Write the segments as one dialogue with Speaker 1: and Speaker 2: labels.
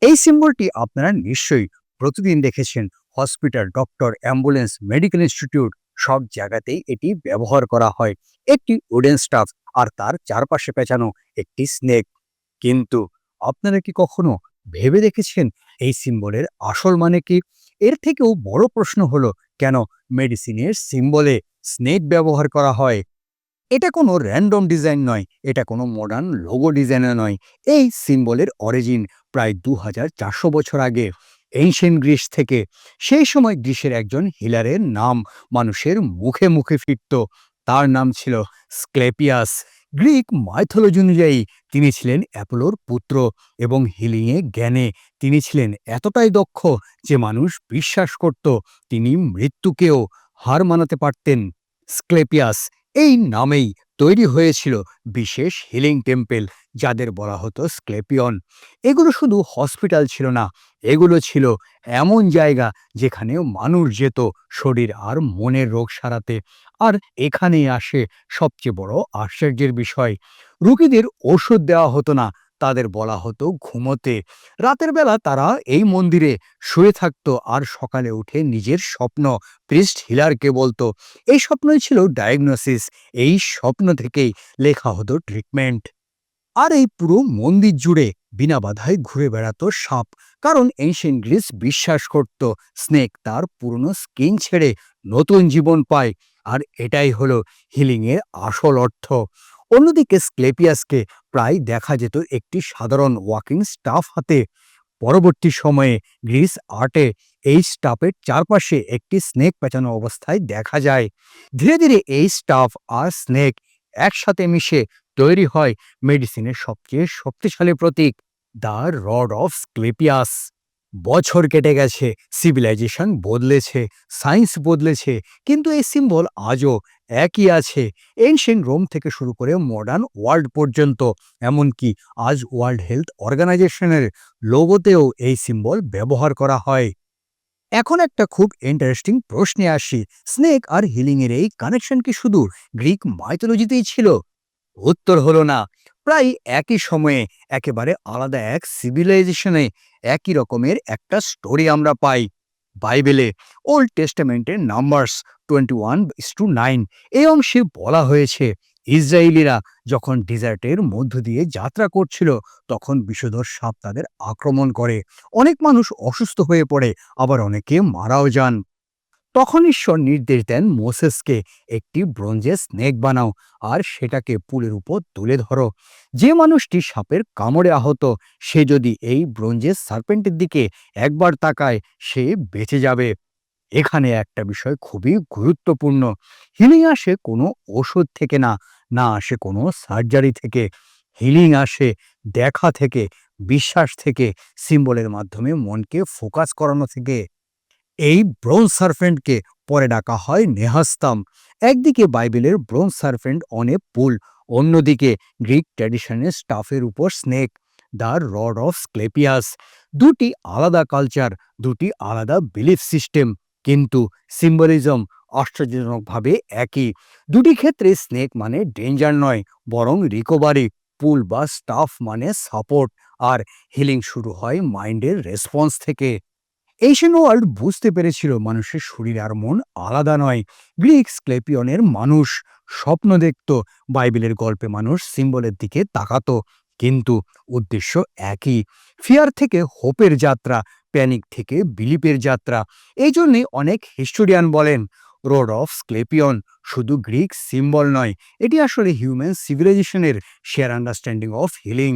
Speaker 1: এই সিম্বলটি আপনারা নিশ্চয়ই প্রতিদিন দেখেছেন। Hospital, doctor, ambulance, medical institute সব জায়গাতেই এটি ব্যবহার করা হয়। একটি উডেন স্টাফ আর তার চারপাশে পেঁচানো একটি স্নেক। কিন্তু আপনারা কি কখনো ভেবে দেখেছেন এই সিম্বলের আসল মানে কি? এর থেকেও বড় প্রশ্ন হলো, কেন মেডিসিনের সিম্বলে স্নেক ব্যবহার করা হয়? এটা কোনো র‍্যান্ডম ডিজাইন নয়, এটা কোনো মডার্ন লোগো ডিজাইনও নয়। এই সিম্বলের অরিজিন প্রায় ২,৪০০ বছর আগে, এনশিয়েন্ট গ্রিস থেকে। সেই সময় গ্রিসের একজন হিলারের নাম মানুষের মুখে মুখে ফিরত। তার নাম ছিল স্ক্লেপিয়াস। গ্রিক মাইথোলজি অনুযায়ী তিনি ছিলেন অ্যাপোলোর পুত্র এবং হিলিংয়ে জ্ঞানে তিনি ছিলেন এতটাই দক্ষ যে মানুষ বিশ্বাস করত তিনি মৃত্যুকেও হার মানাতে পারতেন। স্ক্লেপিয়াস এই নামেই তৈরি হয়েছিল বিশেষ হিলিং টেম্পেল, যাদের বলা হতো স্ক্লেপিয়ন। এগুলো শুধু হসপিটাল ছিল না, এগুলো ছিল এমন জায়গা যেখানে মানুষ যেত শরীর আর মনের রোগ সারাতে। আর এখানেই আসে সবচেয়ে বড় আশ্চর্যের বিষয়, রোগীদের ওষুধ দেওয়া হতো না, তাদের বলা হতো ঘুমোতে। রাতের বেলা তারা এই মন্দিরে শুয়ে থাকতো আর সকালে উঠে নিজের স্বপ্ন প্রিস্ট হিলারকে বলতো। এই স্বপ্নই ছিল ডায়াগনোসিস, এই স্বপ্ন থেকেই লেখা হতো ট্রিটমেন্ট। আর এই পুরো মন্দির জুড়ে বিনা বাধায় ঘুরে বেড়াতো সাপ, কারণ এনশিয়েন্ট গ্রিস বিশ্বাস করত স্নেক তার পুরনো স্কিন ছেড়ে নতুন জীবন পায়। আর এটাই হলো হিলিংয়ের আসল অর্থ। অন্যদিকে স্ক্লেপিয়াসকে প্রায় দেখা যেত একটি সাধারণ ওয়াকিং স্টাফ হাতে। পরবর্তী সময়ে গ্রিস আর্টে এই স্টাফের চারপাশে একটি স্নেক পেঁচানো অবস্থায় দেখা যায়। ধীরে ধীরে এই স্টাফ আর স্নেক একসাথে মিশে তৈরি হয় মেডিসিনের সবচেয়ে শক্তিশালী প্রতীক, দ্য রড অফ স্ক্লেপিয়াস। বছর কেটে গেছে, সিভিলাইজেশন বদলেছে, সায়েন্স বদলেছে, কিন্তু এই সিম্বল আজও একই আছে। এনশিয়েন্ট রোম থেকে শুরু করে মডার্ন ওয়ার্ল্ড পর্যন্ত, এমনকি আজ ওয়ার্ল্ড হেলথ অর্গানাইজেশনের লোগোতেও এই সিম্বল ব্যবহার করা হয়। এখন একটা খুব ইন্টারেস্টিং প্রশ্নে আসি, স্নেক আর হিলিং এর এই কানেকশন কি শুধু গ্রিক মাইথোলজিতেই ছিল? উত্তর হলো না। প্রায় একই সময়ে একেবারে আলাদা এক সিভিলাইজেশনে একই রকমের একটা স্টোরি আমরা পাই বাইবেলে। ওল্ড টেস্টামেন্টের নাম্বারস 21:9 এই অংশে বলা হয়েছে, ইসরায়েলিরা যখন ডিজার্টের মধ্য দিয়ে যাত্রা করছিল তখন বিষধর সাপ তাদের আক্রমণ করে। অনেক মানুষ অসুস্থ হয়ে পড়ে, আবার অনেকে মারাও যান। তখন ঈশ্বর নির্দেশ দেন মোসেসকে, একটি ব্রোঞ্জের স্নেক বানাও আর সেটাকে পুলের উপর তুলে ধরো। যে মানুষটি সাপের কামড়ে আহত, সে যদি এই ব্রোঞ্জের সার্পেন্টের দিকে একবার তাকায়, সে বেঁচে যাবে। এখানে একটা বিষয় খুবই গুরুত্বপূর্ণ, হিলিং আসে কোনো ওষুধ থেকে না, না আসে কোনো সার্জারি থেকে। হিলিং আসে দেখা থেকে, বিশ্বাস থেকে, সিম্বলের মাধ্যমে মনকে ফোকাস করানো থেকে। এই ব্রোঞ্জ সার্পেন্টকে পরে ডাকা হয় নেহাস্তাম। একদিকে বাইবেলের ব্রোঞ্জ সার্পেন্ট অনে পুল, অন্যদিকে গ্রিক ট্র্যাডিশনের স্টাফের উপর স্নেক, দ্য রড অফ স্ক্লেপিয়াস। দুটি আলাদা কালচার, দুটি আলাদা বিলিফ সিস্টেম, কিন্তু সিম্বলিজম আশ্চর্যজনকভাবে একই। দুটি ক্ষেত্রে স্নেক মানে ডেঞ্জার নয়, বরং রিকভারি, পুল বা স্টাফ মানে সাপোর্ট, আর হিলিং শুরু হয় মাইন্ডের রেসপন্স থেকে। এশিয়ান ওয়ার্ল্ড বুঝতে পেরেছিল মানুষের শরীর আর মন আলাদা নয়। গ্রিক স্ক্লেপিয়নের মানুষ স্বপ্ন দেখত, বাইবেলের গল্পে মানুষ সিম্বলের দিকে তাকাতো, কিন্তু উদ্দেশ্য একই, ফিয়ার থেকে হোপের যাত্রা, প্যানিক থেকে বিলিপের যাত্রা। এই জন্যে অনেক হিস্টোরিয়ান বলেন রোড অফ স্ক্লেপিয়ন শুধু গ্রিক সিম্বল নয়, এটি আসলে হিউম্যান সিভিলাইজেশনের share understanding of healing.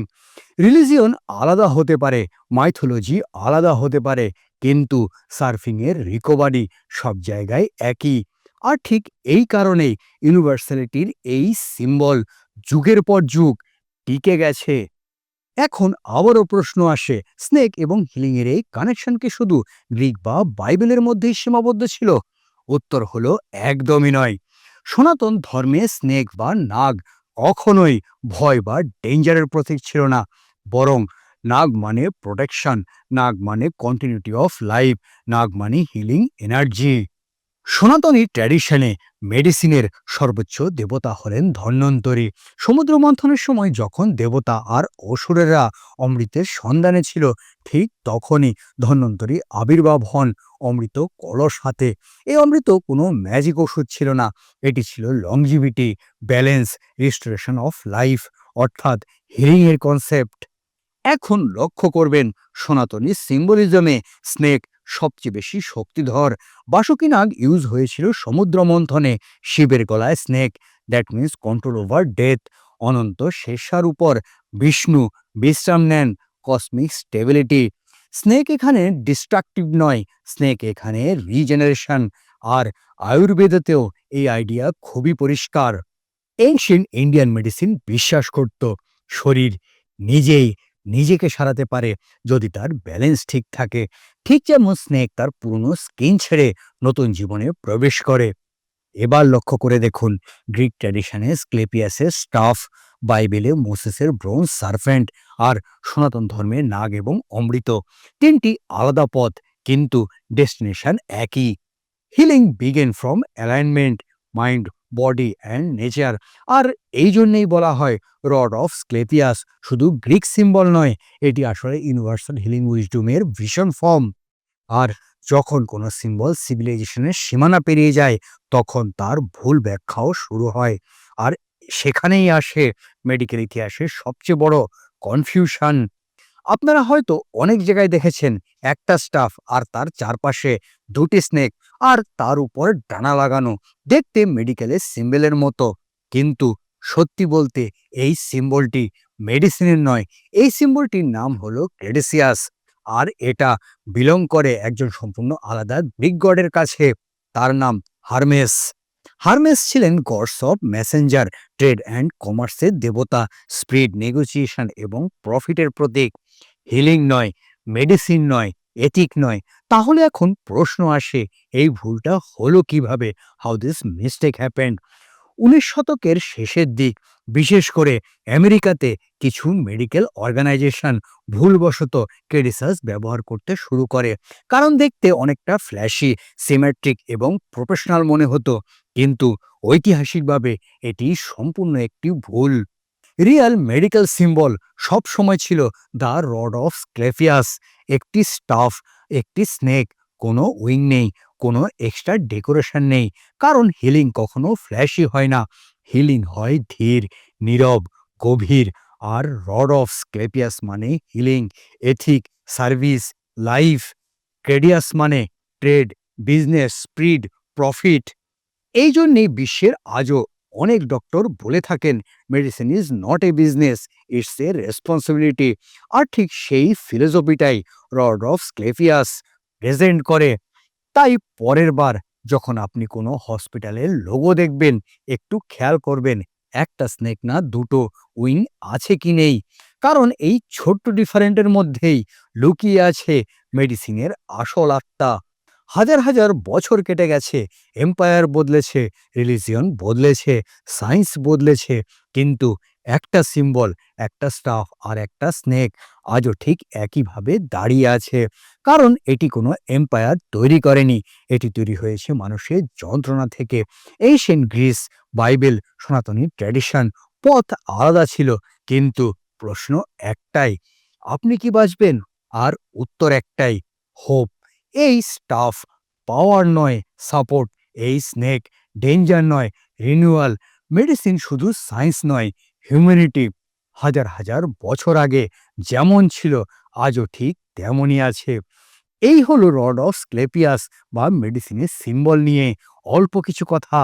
Speaker 1: Religion আলাদা হতে পারে, মাইথোলজি আলাদা হতে পারে, কিন্তু সার্ফিংয়ের রিকভারি সব জায়গায় একই। আর ঠিক এই কারণেই ইউনিভার্সালিটির এই সিম্বল যুগের পর যুগ টিকে গেছে। এখন আবারও প্রশ্ন আসে, স্নেক এবং হিলিং এর এই কানেকশন কি শুধু গ্রিক বা বাইবেলের মধ্যেই সীমাবদ্ধ ছিল? উত্তর হলো একদমই নয়। সনাতন ধর্মে স্নেক বা নাগ কখনোই ভয় বা ডেঞ্জারের প্রতীক ছিল না, বরং নাগ মানে প্রোটেকশন, নাগ মানে কন্টিনিউটি অফ লাইফ, নাগ মানে হিলিং এনার্জি। সনাতনী ট্র্যাডিশনে মেডিসিনের সর্বোচ্চ দেবতা হলেন ধন্বন্তরী। সমুদ্র মন্থনের সময় যখন দেবতা আর অসুরেরা অমৃতের সন্ধানে ছিল, ঠিক তখনই ধন্বন্তরী আবির্ভাব হন অমৃত কলস হাতে। এই অমৃত কোনো ম্যাজিক ওষুধ ছিল না, এটি ছিল longevity, balance, restoration of life, অর্থাৎ হিলিং এর কনসেপ্ট। এখন লক্ষ্য করবেন সনাতনী সিম্বলিজমে স্নেক সবচেয়ে বেশি শক্তিধর। বাসুকিনাগ ইউজ হয়েছিল সমুদ্র মন্থনে, শিবের গলায় snake, that means control over death. Ananta শেষার উপর বিষ্ণু বিশ্রাম নেন, কসমিক স্টেবিলিটি। স্নেক এখানে ডিস্ট্রাকটিভ নয়, স্নেক এখানে রিজেনারেশন। আর আয়ুর্বেদেতেও এই আইডিয়া খুবই পরিষ্কার। এনশিয়েন্ট ইন্ডিয়ান মেডিসিন বিশ্বাস করত শরীর নিজেই নিজেকে সারাতে পারে যদি তার ব্যালেন্স ঠিক থাকে। ঠিক যেমন স্নেক তার পুরনো স্কিন ছেড়ে নতুন জীবনে প্রবেশ করে। এবার লক্ষ্য করে দেখুন, গ্রিক ট্র্যাডিশনে স্ক্লেপিয়াসের স্টাফ, বাইবেলে মোসেসের ব্রোঞ্জ সার্ফেন্ট, আর সনাতন ধর্মে নাগ এবং অমৃত। তিনটি আলাদা পথ, কিন্তু ডেস্টিনেশন একই। Healing begin from alignment, mind, body and nature. আর এই জন্যেই বলা হয় রড অফ স্ক্লেপিয়াস শুধু গ্রিক সিম্বল নয়, এটি আসলে ইউনিভার্সাল হিলিং উইজডমের ভীষণ ফর্ম। আর যখন কোনো সিম্বল সিভিলাইজেশনের সীমানা পেরিয়ে যায়, তখন তার ভুল ব্যাখ্যাও শুরু হয়। আর সেখানেই আসে মেডিকেল ইতিহাসের সবচেয়ে বড় কনফিউশন। আপনারা হয়তো অনেক জায়গায় দেখেছেন একটা স্টাফ আর তার চারপাশে দুটি স্নেক, আর তার উপর ডানা লাগানো, দেখতে মেডিকেলের সিম্বলের মতো। কিন্তু সত্যি বলতে এই সিম্বলটি মেডিসিনের নয়, এই সিম্বলটির নাম হলো ক্রেডেসিয়াস। আর এটা বিলং করে একজন সম্পূর্ণ আলাদা গ্রিক গডের কাছে, তার নাম হারমেস। হারমেস ছিলেন gods of messenger, trade and কমার্সের দেবতা, স্পিড, নেগোসিয়েশন এবং প্রফিটের প্রতীক। হিলিং নয়, মেডিসিন নয়, এথিক নয়। তাহলে এখন প্রশ্ন আসে, এই ভুলটা হলো কিভাবে? How this mistake happened? 19 শতকের শেষের দিক, বিশেষ করে আমেরিকাতে কিছু মেডিকেল অর্গানাইজেশন ভুলবশত ক্রেডিসাস ব্যবহার করতে শুরু করে, কারণ দেখতে অনেকটা ফ্ল্যাশি, সিমেট্রিক এবং প্রফেশনাল মনে হতো। কিন্তু ঐতিহাসিকভাবে এটি সম্পূর্ণ একটি ভুল। রিয়াল মেডিকেল সিম্বল সব সময় ছিল দ্য রড অফ স্ক্লেপিয়াস, একটি স্টাফ, একটি স্নেক, কোনো উইং নেই, কোনো এক্সট্রা ডেকোরেশন নেই। কারণ হিলিং কখনো ফ্ল্যাশি হয় না, হিলিং হয় ধীর, নীরব, গভীর। আর রড অফ স্ক্লেপিয়াস মানে হিলিং, এথিক, সার্ভিস, লাইফ। ক্রেডিয়াস মানে ট্রেড, বিজনেস, স্পিড, প্রফিট। এই জন্যেই বিশ্বের আজও অনেক ডক্টর বলে থাকেন medicine is not a business, it's a responsibility. আর ঠিক সেই ফিলোসফিটাই রড অফ স্ক্লেপিয়াস প্রেজেন্ট করে। তাই পরের বার যখন আপনি কোনো হসপিটালের লোগো দেখবেন, একটু খেয়াল করবেন একটা স্নেক না দুটো উইং আছে কি নেই। কারণ এই ছোট্ট ডিফারেন্টের মধ্যেই লুকিয়ে আছে মেডিসিনের আসল আত্মা। হাজার হাজার বছর কেটে গেছে, এম্পায়ার বদলেছে, রিলিজিয়ন বদলেছে, সায়েন্স বদলেছে, কিন্তু একটা সিম্বল, একটা স্টাফ আর একটা স্নেক আজও ঠিক একইভাবে দাঁড়িয়ে আছে। কারণ এটি কোনো এম্পায়ার তৈরি করেনি, এটি তৈরি হয়েছে মানুষের যন্ত্রণা থেকে। এশিয়ান গ্রিস, বাইবেল, সনাতনী ট্র্যাডিশন, পথ আলাদা ছিল, কিন্তু প্রশ্ন একটাই, আপনি কি বাঁচবেন? আর উত্তর একটাই, হোপ। এই স্টাফ পাওয়ার নয়, সাপোর্ট। এই স্নেক ডেঞ্জার নয়, রিনিউয়াল। মেডিসিন শুধু সায়েন্স নয়, হিউম্যানিটি। হাজার হাজার বছর আগে যেমন ছিল, আজও ঠিক তেমনই আছে। এই হলো রড অফ স্ক্লেপিয়াস বা মেডিসিনের সিম্বল নিয়ে অল্প কিছু কথা।